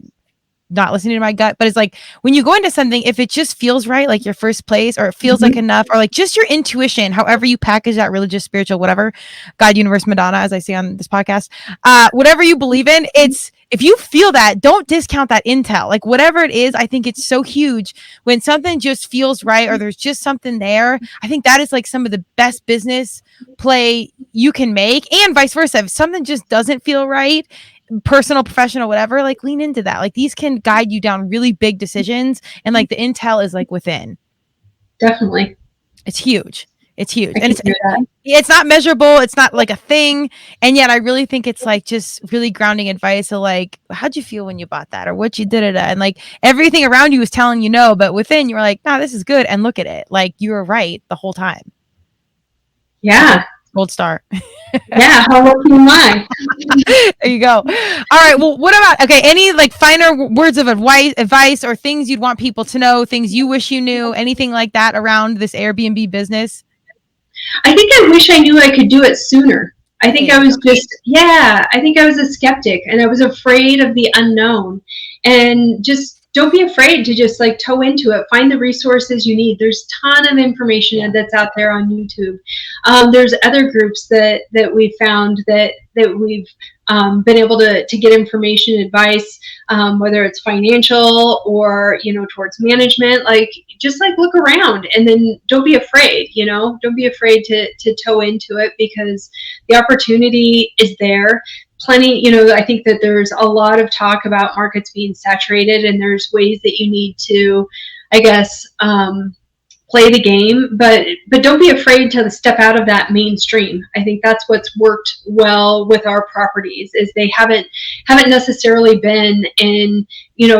S2: not listening to my gut, but it's like, when you go into something, if it just feels right, like your first place, or it feels like enough, or like just your intuition, however you package that, religious, spiritual, whatever, God, universe, Madonna, as I say on this podcast, whatever you believe in, if you feel that, don't discount that intel. Like, whatever it is, I think it's so huge when something just feels right, or there's just something there. I think that is like some of the best business play you can make, and vice versa. If something just doesn't feel right, personal, professional, whatever, like, lean into that. Like, these can guide you down really big decisions, and like the intel is like within.
S3: Definitely.
S2: It's huge. And it's not measurable. It's not like a thing. And yet I really think it's like just really grounding advice of like, how'd you feel when you bought that, or what you did it at? And like everything around you is telling you no, but within you were like, no, this is good. And look at it. Like, you were right the whole time.
S3: Yeah.
S2: Gold star.
S3: Yeah, how lucky am I?
S2: There you go. All right. Well, what about, any like finer words of advice or things you'd want people to know, things you wish you knew, anything like that around this Airbnb business?
S3: I think I wish I knew I could do it sooner. I think I was a skeptic, and I was afraid of the unknown. And just don't be afraid to just like toe into it. Find the resources you need. There's a ton of information that's out there on YouTube. There's other groups that we found that we've been able to get information, advice, whether it's financial or, towards management. Like, just like look around, and then don't be afraid, don't be afraid to toe into it, because the opportunity is there. Plenty, I think that there's a lot of talk about markets being saturated, and there's ways that you need to, I guess, play the game, but don't be afraid to step out of that mainstream. I think that's what's worked well with our properties, is they haven't necessarily been in,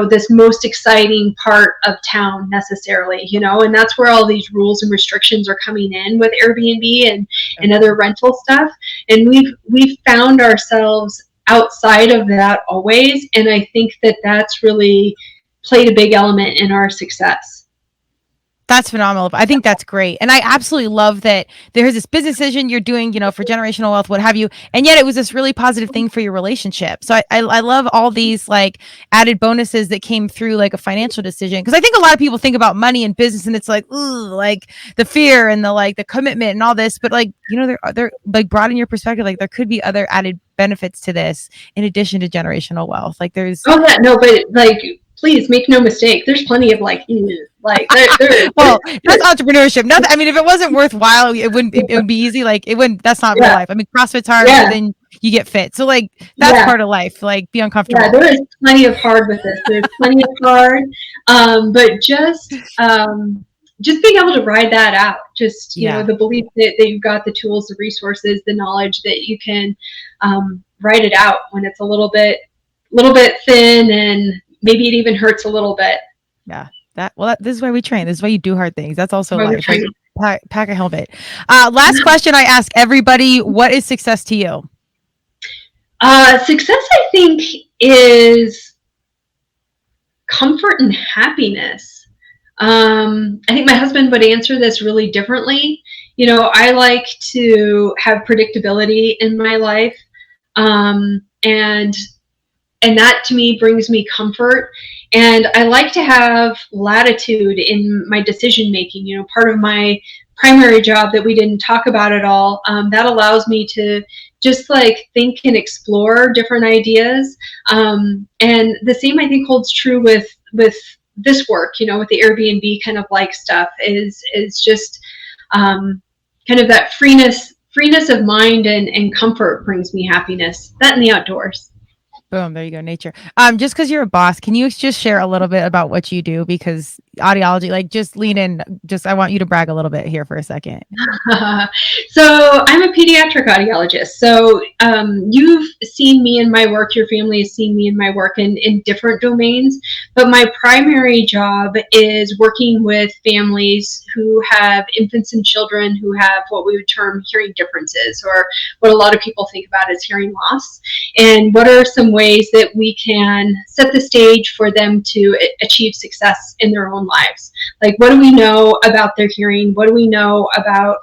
S3: this most exciting part of town necessarily, and that's where all these rules and restrictions are coming in with Airbnb and other rental stuff. And we've found ourselves outside of that always. And I think that that's really played a big element in our success.
S2: That's phenomenal. I think that's great. And I absolutely love that there's this business decision you're doing, for generational wealth, what have you. And yet it was this really positive thing for your relationship. So I love all these like added bonuses that came through like a financial decision. Because I think a lot of people think about money and business, and it's like, ooh, like the fear and the commitment and all this. But like, they're like, broaden your perspective. Like, there could be other added benefits to this in addition to generational wealth. Like, there's.
S3: Oh yeah, no, but like, please make no mistake. There's plenty of there
S2: well, that's entrepreneurship. Nothing. I mean, if it wasn't worthwhile, it would be easy. Like, it wouldn't. That's not real life. I mean, CrossFit's hard, but then you get fit. So like, that's part of life. Like, be uncomfortable.
S3: Yeah, there is plenty of hard with this. There's plenty of hard, but just being able to ride that out. Just the belief that you've got the tools, the resources, the knowledge that you can ride it out when it's a little bit thin, and maybe it even hurts a little bit.
S2: Yeah. This is why we train. This is why you do hard things. That's also life. pack a helmet. Last question I ask everybody: what is success to you?
S3: Success, I think, is comfort and happiness. I think my husband would answer this really differently. You know, I like to have predictability in my life, and that to me brings me comfort. And I like to have latitude in my decision making. You know, part of my primary job that we didn't talk about at all, that allows me to just like think and explore different ideas. And the same I think holds true with this work, you know, with the Airbnb kind of like stuff is just kind of that freeness of mind and comfort brings me happiness. That and the outdoors.
S2: Boom, there you go, nature. Just because you're a boss, can you just share a little bit about what you do? Because audiology, like, just lean in. I want you to brag a little bit here for a second.
S3: So I'm a pediatric audiologist. So you've seen me in my work. Your family has seen me in my work in different domains. But my primary job is working with families who have infants and children who have what we would term hearing differences, or what a lot of people think about as hearing loss. And what are some ways that we can set the stage for them to achieve success in their own lives? Like, what do we know about their hearing? What do we know about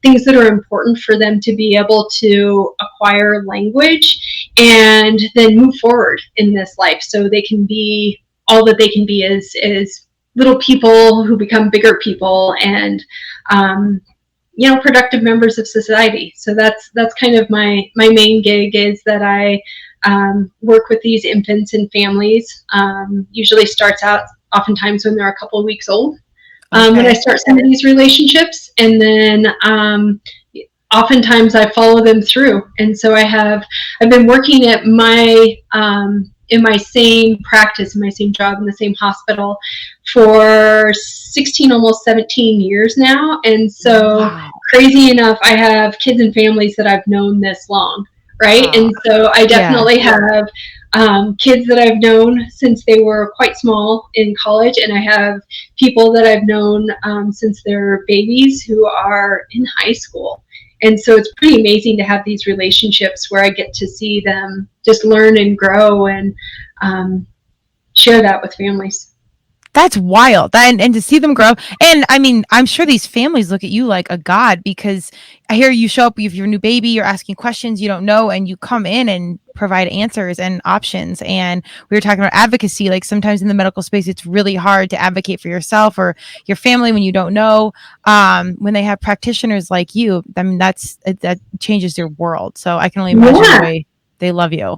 S3: things that are important for them to be able to acquire language and then move forward in this life, so they can be all that they can be as little people who become bigger people and you know, productive members of society. So that's kind of my main gig, is that I work with these infants and families. Usually starts out oftentimes when they're a couple of weeks old. When I start some of these relationships, and then oftentimes I follow them through. And so I've been working at my in my same practice, in my same job, in the same hospital for 16, almost 17 years now. And so crazy enough, I have kids and families that I've known this long, right? Wow. And so I definitely have kids that I've known since they were quite small in college, and I have people that I've known since they're babies who are in high school. And so it's pretty amazing to have these relationships where I get to see them just learn and grow and share that with families.
S2: That's wild. And to see them grow. And I mean, I'm sure these families look at you like a god, because I hear you show up with your new baby, you're asking questions you don't know, and you come in and provide answers and options. And we were talking about advocacy. Like, sometimes in the medical space, it's really hard to advocate for yourself or your family when you don't know. When they have practitioners like you, I mean, that changes their world. So I can only imagine the way they love you.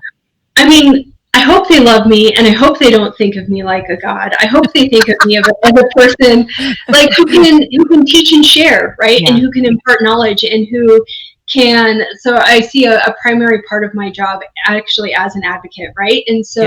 S3: I mean, I hope they love me, and I hope they don't think of me like a god. I hope they think of me as a person like who can teach and share, right? Yeah. And who can impart knowledge, and who can. So I see a primary part of my job actually as an advocate, right? And so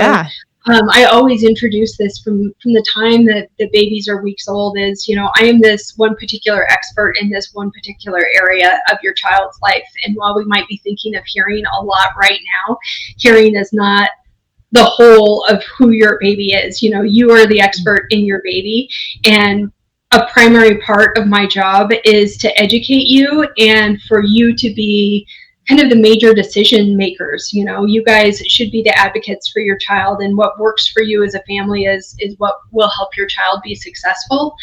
S3: I always introduce this from the time that the babies are weeks old, is, you know, I am this one particular expert in this one particular area of your child's life. And while we might be thinking of hearing a lot right now, hearing is not the whole of who your baby is. You know, you are the expert in your baby, and a primary part of my job is to educate you and for you to be kind of the major decision makers. You know, you guys should be the advocates for your child, and what works for you as a family is what will help your child be successful.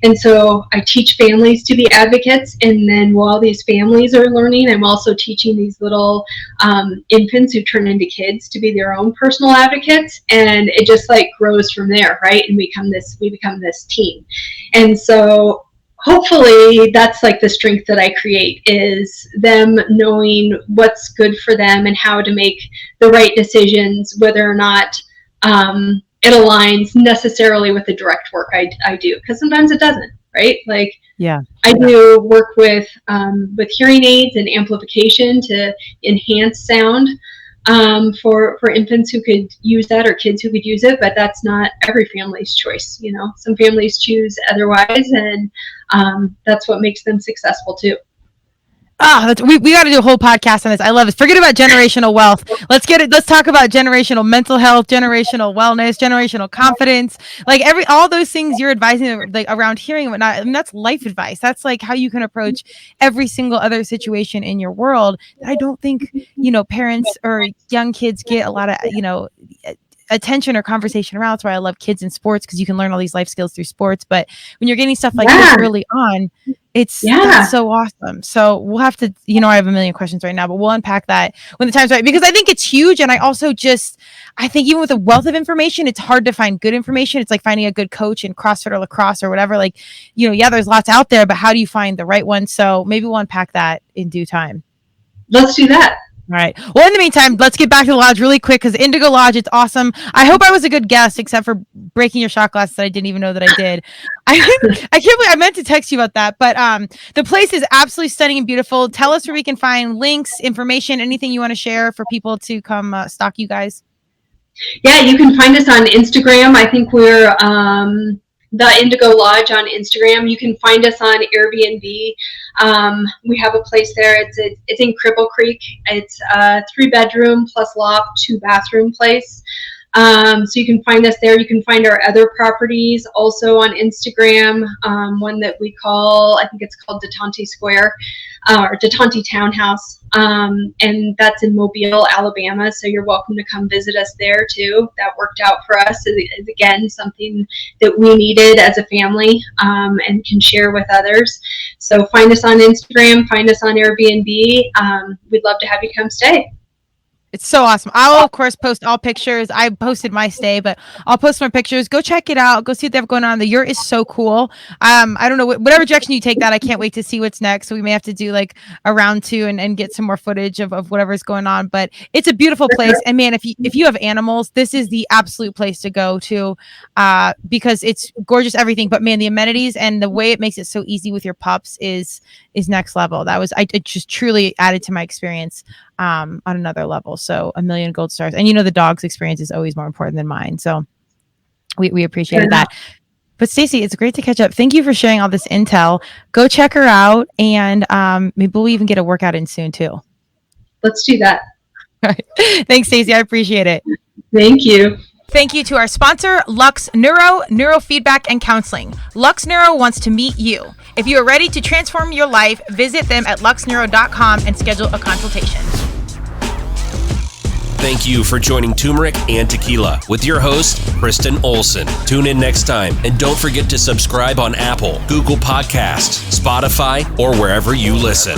S3: And so I teach families to be advocates, and then while these families are learning, I'm also teaching these little infants who turn into kids to be their own personal advocates, and it just like grows from there, right? And we become this team. And so hopefully that's like the strength that I create, is them knowing what's good for them and how to make the right decisions, whether or not it aligns necessarily with the direct work I do, because sometimes it doesn't, right? Like, I do work with hearing aids and amplification to enhance sound for infants who could use that, or kids who could use it, but that's not every family's choice. You know, some families choose otherwise, and that's what makes them successful too.
S2: We got to do a whole podcast on this. I love this. Forget about generational wealth. Let's talk about generational mental health, generational wellness, generational confidence, like all those things you're advising, like around hearing and whatnot. And that's life advice. That's like how you can approach every single other situation in your world. I don't think, parents or young kids get a lot of, attention or conversation around. That's why I love kids in sports, because you can learn all these life skills through sports. But when you're getting stuff like this early on, that's so awesome. So we'll have to, I have a million questions right now, but we'll unpack that when the time's right, because I think it's huge. And I also I think even with a wealth of information, it's hard to find good information. It's like finding a good coach in CrossFit or lacrosse or whatever. Like, there's lots out there, but how do you find the right one? So maybe we'll unpack that in due time.
S3: Let's do that.
S2: All right. Well, in the meantime, let's get back to the lodge really quick, because Indigo Lodge, it's awesome. I hope I was a good guest, except for breaking your shot glass that I didn't even know that I did. I can't believe I meant to text you about that, but the place is absolutely stunning and beautiful. Tell us where we can find links, information, anything you want to share for people to come stalk you guys.
S3: Yeah, you can find us on Instagram. I think we're the Indigo Lodge on Instagram. You can find us on Airbnb. We have a place there. It's in Cripple Creek. It's a 3-bedroom plus loft, 2-bathroom place. So you can find us there. You can find our other properties also on Instagram. One that we call, I think it's called Detente Square, or Detente Townhouse. And that's in Mobile, Alabama. So you're welcome to come visit us there too. That worked out for us. It's again, something that we needed as a family, and can share with others. So find us on Instagram, find us on Airbnb. We'd love to have you come stay.
S2: It's so awesome. I'll, of course, post all pictures. I posted my stay, but I'll post more pictures. Go check it out. Go see what they have going on. The yurt is so cool. I don't know, whatever direction you take that, I can't wait to see what's next. So we may have to do like a round 2 and get some more footage of whatever's going on. But it's a beautiful place. And man, if you have animals, this is the absolute place to go to, because it's gorgeous everything. But man, the amenities and the way it makes it so easy with your pups is next level. It just truly added to my experience on another level. So 1 million gold stars. And the dog's experience is always more important than mine. So we appreciated that. But Stacy, it's great to catch up. Thank you for sharing all this intel. Go check her out, and maybe we'll even get a workout in soon too.
S3: Let's do that.
S2: All right. Thanks, Stacy. I appreciate it.
S3: Thank you.
S2: Thank you to our sponsor, Lux Neuro, Neurofeedback and Counseling. Lux Neuro wants to meet you. If you are ready to transform your life, visit them at luxneuro.com and schedule a consultation.
S1: Thank you for joining Turmeric and Tequila with your host, Kristen Olson. Tune in next time, and don't forget to subscribe on Apple, Google Podcasts, Spotify, or wherever you listen.